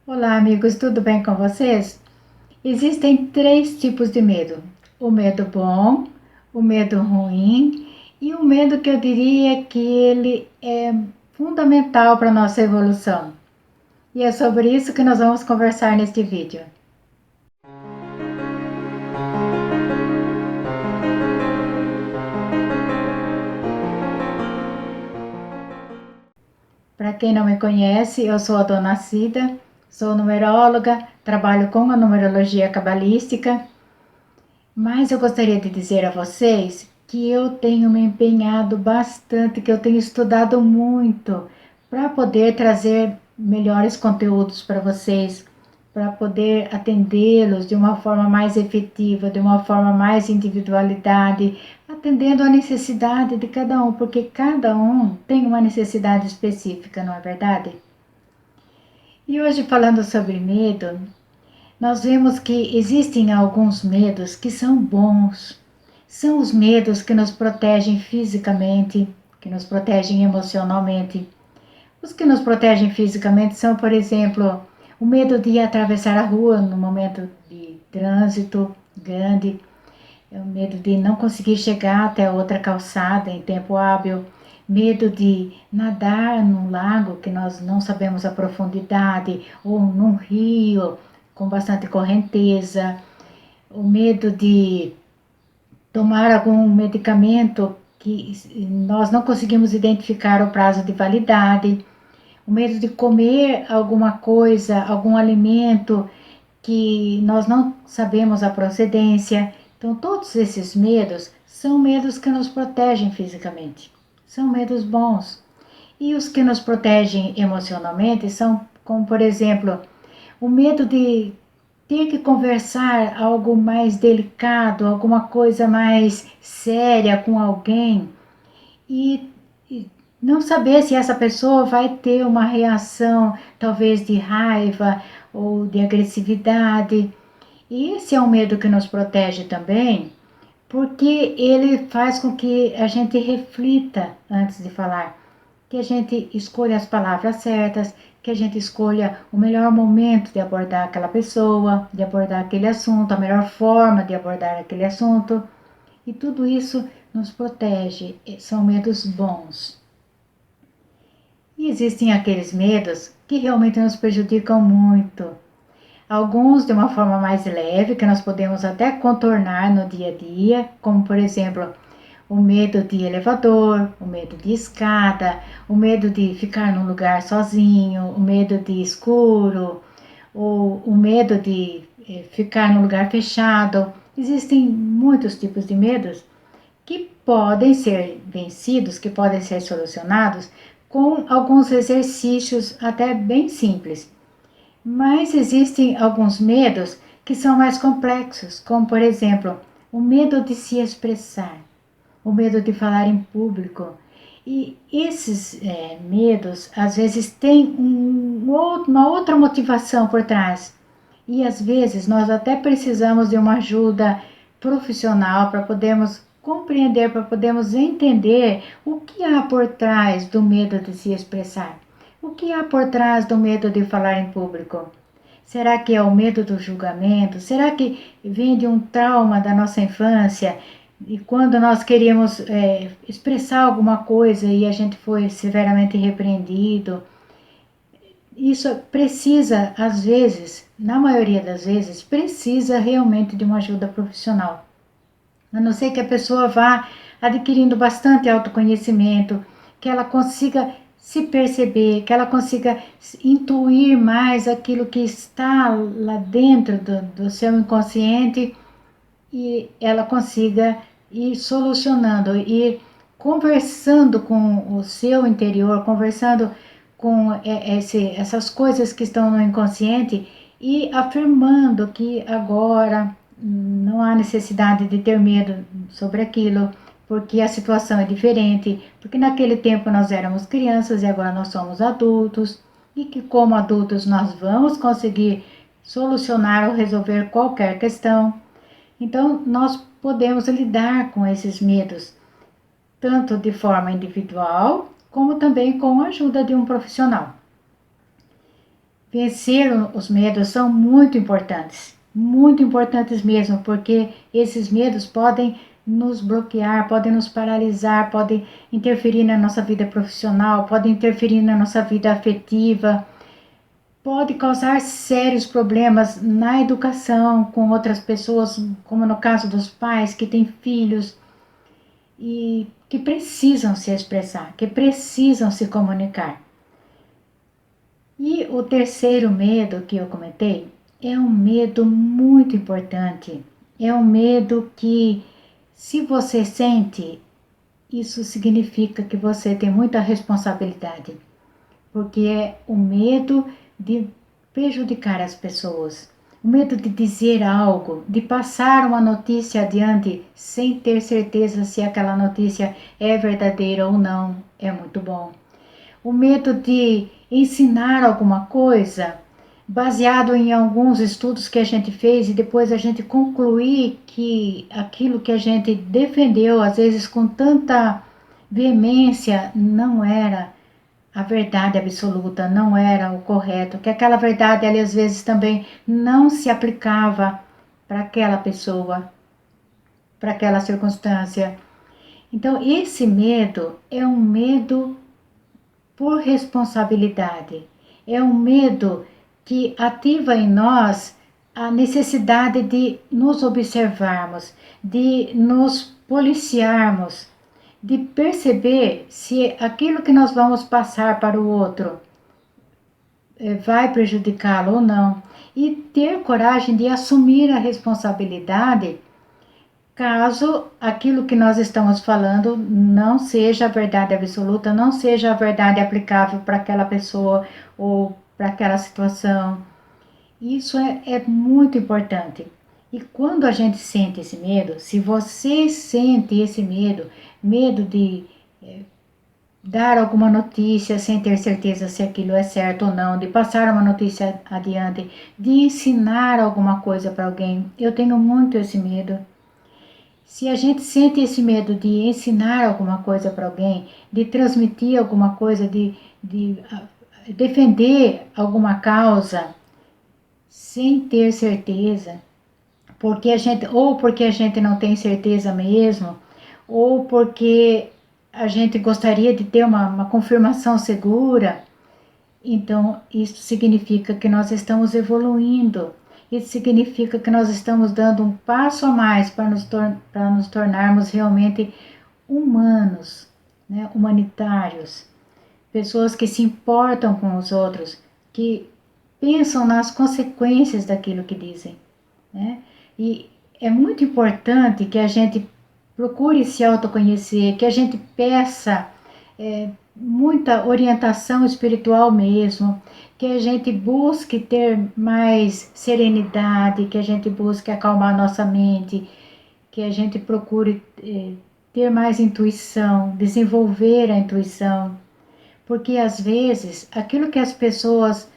Olá, amigos, tudo bem com vocês? Existem três tipos de medo: o medo bom, o medo ruim e o medo que eu diria que ele é fundamental para a nossa evolução. E é sobre isso que nós vamos conversar neste vídeo. Para quem não me conhece, eu sou a Dona Cida, sou numeróloga, trabalho com a numerologia cabalística. Mas eu gostaria de dizer a vocês que eu tenho me empenhado bastante, que eu tenho estudado muito para poder trazer melhores conteúdos para vocês, para poder atendê-los de uma forma mais efetiva, de uma forma mais individualidade, atendendo a necessidade de cada um, porque cada um tem uma necessidade específica, não é verdade? E hoje falando sobre medo, nós vemos que existem alguns medos que são bons. São os medos que nos protegem fisicamente, que nos protegem emocionalmente. Os que nos protegem fisicamente são, por exemplo, o medo de atravessar a rua no momento de trânsito grande, é o medo de não conseguir chegar até outra calçada em tempo hábil, medo de nadar num lago que nós não sabemos a profundidade, ou num rio com bastante correnteza, o medo de tomar algum medicamento que nós não conseguimos identificar o prazo de validade, o medo de comer alguma coisa, algum alimento que nós não sabemos a procedência. Então, todos esses medos são medos que nos protegem fisicamente, são medos bons. E os que nos protegem emocionalmente são, como por exemplo, o medo de ter que conversar algo mais delicado, alguma coisa mais séria com alguém e não saber se essa pessoa vai ter uma reação talvez de raiva ou de agressividade. E esse é um medo que nos protege também, porque ele faz com que a gente reflita antes de falar, que a gente escolha as palavras certas, que a gente escolha o melhor momento de abordar aquela pessoa, de abordar aquele assunto, a melhor forma de abordar aquele assunto. E tudo isso nos protege, são medos bons. E existem aqueles medos que realmente nos prejudicam muito. Alguns de uma forma mais leve, que nós podemos até contornar no dia a dia, como por exemplo, o medo de elevador, o medo de escada, o medo de ficar num lugar sozinho, o medo de escuro, o medo de ficar num lugar fechado. Existem muitos tipos de medos que podem ser vencidos, que podem ser solucionados com alguns exercícios até bem simples. Mas existem alguns medos que são mais complexos, como por exemplo, o medo de se expressar, o medo de falar em público. E esses medos, às vezes, têm uma outra motivação por trás. E às vezes nós até precisamos de uma ajuda profissional para podermos compreender, para podermos entender o que há por trás do medo de se expressar. O que há por trás do medo de falar em público? Será que é o medo do julgamento? Será que vem de um trauma da nossa infância? E quando nós queríamos expressar alguma coisa e a gente foi severamente repreendido, isso precisa, às vezes, na maioria das vezes, precisa realmente de uma ajuda profissional. A não ser que a pessoa vá adquirindo bastante autoconhecimento, que ela consiga se perceber, que ela consiga intuir mais aquilo que está lá dentro do seu inconsciente e ela consiga ir solucionando, ir conversando com o seu interior, conversando com essas coisas que estão no inconsciente e afirmando que agora não há necessidade de ter medo sobre aquilo, porque a situação é diferente, porque naquele tempo nós éramos crianças e agora nós somos adultos, e que como adultos nós vamos conseguir solucionar ou resolver qualquer questão. Então, nós podemos lidar com esses medos, tanto de forma individual, como também com a ajuda de um profissional. Vencer os medos são muito importantes mesmo, porque esses medos podem nos bloquear, podem nos paralisar, podem interferir na nossa vida profissional, podem interferir na nossa vida afetiva, pode causar sérios problemas na educação com outras pessoas, como no caso dos pais que têm filhos e que precisam se expressar, que precisam se comunicar. E o terceiro medo que eu comentei é um medo muito importante. É um medo que, se você sente, isso significa que você tem muita responsabilidade, porque é o medo de prejudicar as pessoas, o medo de dizer algo, de passar uma notícia adiante sem ter certeza se aquela notícia é verdadeira ou não, é muito bom. O medo de ensinar alguma coisa baseado em alguns estudos que a gente fez e depois a gente concluir que aquilo que a gente defendeu, às vezes com tanta veemência, não era a verdade absoluta, não era o correto, que aquela verdade ali às vezes também não se aplicava para aquela pessoa, para aquela circunstância. Então, esse medo é um medo por responsabilidade. É um medo que ativa em nós a necessidade de nos observarmos, de nos policiarmos, de perceber se aquilo que nós vamos passar para o outro vai prejudicá-lo ou não. E ter coragem de assumir a responsabilidade caso aquilo que nós estamos falando não seja a verdade absoluta, não seja a verdade aplicável para aquela pessoa ou para aquela situação. Isso é muito importante. E quando a gente sente esse medo, se você sente esse medo, medo de dar alguma notícia sem ter certeza se aquilo é certo ou não, de passar uma notícia adiante, de ensinar alguma coisa para alguém, eu tenho muito esse medo. Se a gente sente esse medo de ensinar alguma coisa para alguém, de transmitir alguma coisa, de defender alguma causa, sem ter certeza, porque a gente, ou porque a gente não tem certeza mesmo, ou porque a gente gostaria de ter uma confirmação segura, então isso significa que nós estamos evoluindo. Isso significa que nós estamos dando um passo a mais para nos tornarmos realmente humanos, né? Humanitários, pessoas que se importam com os outros, que pensam nas consequências daquilo que dizem, né? E é muito importante que a gente procure se autoconhecer, que a gente peça muita orientação espiritual mesmo, que a gente busque ter mais serenidade, que a gente busque acalmar nossa mente, que a gente procure ter mais intuição, desenvolver a intuição, porque às vezes aquilo que as pessoas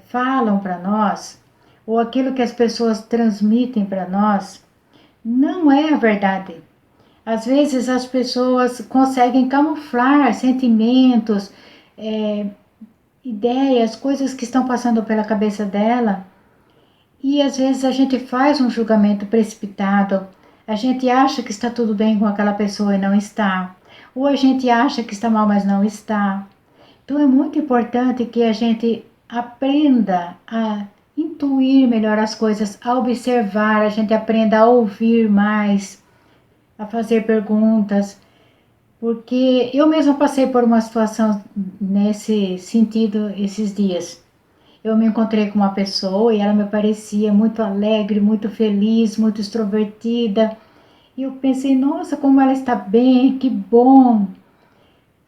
falam para nós, ou aquilo que as pessoas transmitem para nós, não é a verdade. Às vezes as pessoas conseguem camuflar sentimentos, é, ideias, coisas que estão passando pela cabeça dela, e às vezes a gente faz um julgamento precipitado, a gente acha que está tudo bem com aquela pessoa e não está, ou a gente acha que está mal, mas não está. Então é muito importante que a gente aprenda a intuir melhor as coisas, a observar, a gente aprenda a ouvir mais, a fazer perguntas, porque eu mesma passei por uma situação nesse sentido esses dias. Eu me encontrei com uma pessoa e ela me parecia muito alegre, muito feliz, muito extrovertida. E eu pensei, nossa, como ela está bem, que bom.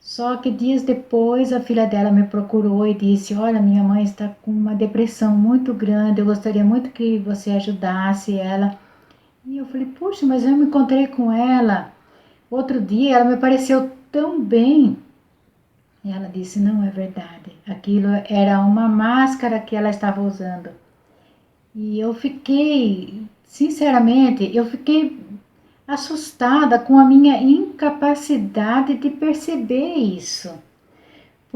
Só que dias depois a filha dela me procurou e disse: Olha, minha mãe está com uma depressão muito grande, eu gostaria muito que você ajudasse ela. E eu falei: Puxa, mas eu me encontrei com ela outro dia, ela me pareceu tão bem. E ela disse: Não é verdade, aquilo era uma máscara que ela estava usando. E eu fiquei, sinceramente, eu fiquei assustada com a minha incapacidade de perceber isso.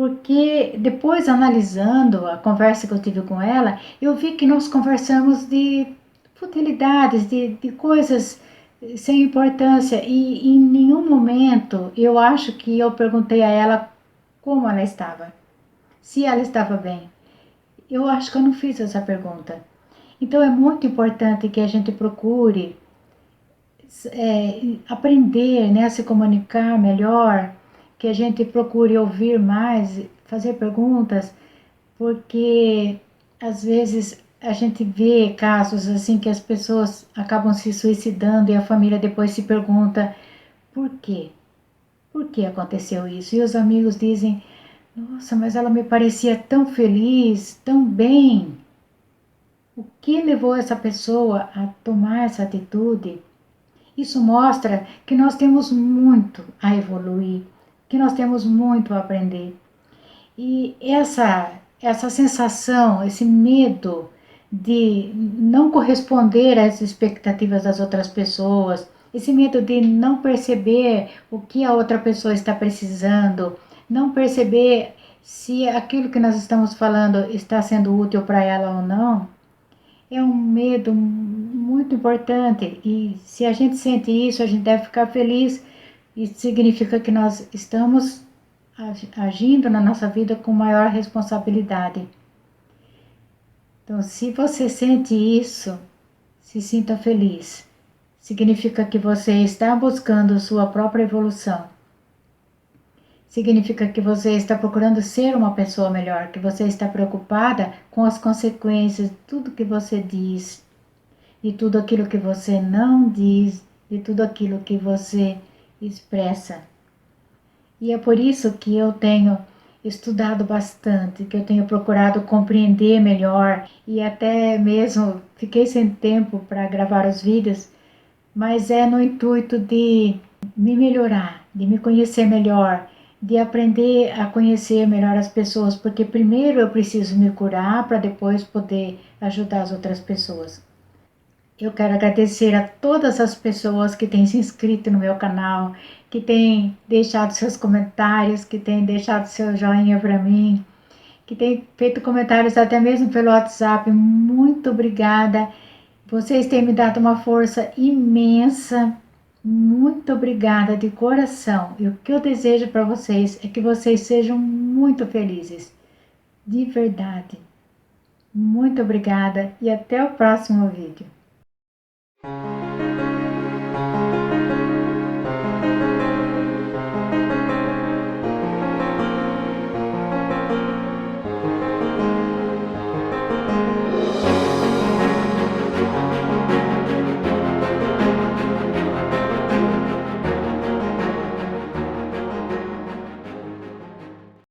porque depois, analisando a conversa que eu tive com ela, eu vi que nós conversamos de futilidades, de coisas sem importância, e em nenhum momento eu acho que eu perguntei a ela como ela estava, se ela estava bem. Eu acho que eu não fiz essa pergunta. Então é muito importante que a gente procure aprender, né, a se comunicar melhor, que a gente procure ouvir mais, fazer perguntas, porque às vezes a gente vê casos assim que as pessoas acabam se suicidando e a família depois se pergunta por quê? Por que aconteceu isso? E os amigos dizem: nossa, mas ela me parecia tão feliz, tão bem. O que levou essa pessoa a tomar essa atitude? Isso mostra que nós temos muito a evoluir, que nós temos muito a aprender. E essa sensação, esse medo de não corresponder às expectativas das outras pessoas, esse medo de não perceber o que a outra pessoa está precisando, não perceber se aquilo que nós estamos falando está sendo útil para ela ou não, é um medo muito importante. E se a gente sente isso, a gente deve ficar feliz. Isso significa que nós estamos agindo na nossa vida com maior responsabilidade. Então, se você sente isso, se sinta feliz. Significa que você está buscando sua própria evolução. Significa que você está procurando ser uma pessoa melhor, que você está preocupada com as consequências de tudo que você diz, de tudo aquilo que você não diz, de tudo aquilo que você expressa. E é por isso que eu tenho estudado bastante, que eu tenho procurado compreender melhor e até mesmo fiquei sem tempo para gravar os vídeos, mas é no intuito de me melhorar, de me conhecer melhor, de aprender a conhecer melhor as pessoas, porque primeiro eu preciso me curar para depois poder ajudar as outras pessoas. Eu quero agradecer a todas as pessoas que têm se inscrito no meu canal, que têm deixado seus comentários, que têm deixado seu joinha para mim, que têm feito comentários até mesmo pelo WhatsApp. Muito obrigada. Vocês têm me dado uma força imensa. Muito obrigada de coração. E o que eu desejo para vocês é que vocês sejam muito felizes. De verdade. Muito obrigada e até o próximo vídeo.